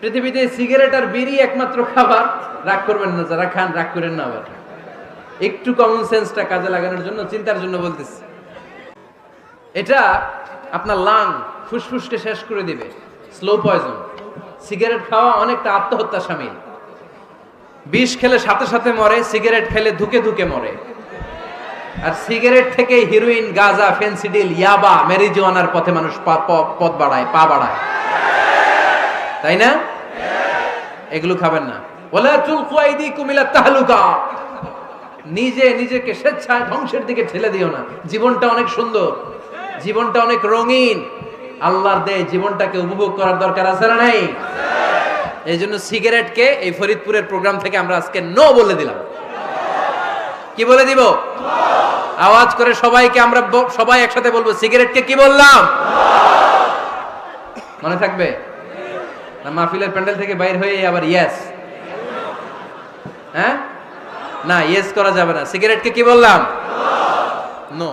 পৃথিবীতে সিগারেট আর বিড়ি একমাত্র খাবার। রাগ করবেন না, যারা খান রাগ করেন না, আবার একটু কমন সেন্সটা কাজে লাগানোর জন্য, চিন্তার জন্য বলতেছি। এটা আপনার লাং ফুসফুসকে শেষ করে দিবে, স্লো পয়জন। সিগারেট খাওয়া অনেকটা আত্মহত্যা শামিল। বিষ খেলে সাথে সাথে মরে, সিগারেট খেলে ধুকে ধুকে মরে। আর সিগারেট থেকে হিরোইন, গাঁজা, ফেন্সিডিল, ইয়াবা, ম্যারিজুয়ানার পথে মানুষ পথ বাড়ায়, পা বাড়ায়, তাই না? এগুলো খাবেন না। ওয়ালা তুলকু আইদিকুম ইলা তাহলুকা, নিজে নিজেকে স্বেচ্ছায় ধ্বংসের দিকে ঠেলে দিও না। জীবনটা অনেক সুন্দর, জীবনটা অনেক রঙিন, আল্লাহর দেয় জীবনটাকে উপভোগ করার দরকার আছে না নাই? এই জন্য সিগারেটকে এই ফরিদপুরের প্রোগ্রাম থেকে আমরা আজকে নো বলে দিলাম। কি বলে দিব? আওয়াজ করে সবাইকে আমরা সবাই একসাথে বলবো, সিগারেটকে কি বললাম? মনে থাকবে না? মাহফিলের প্যান্ডেল থেকে বাইর হয়ে আবার ইয়েস, হ্যাঁ না, ইয়েস করা যাবে না। সিগারেটকে কি বললাম? নো।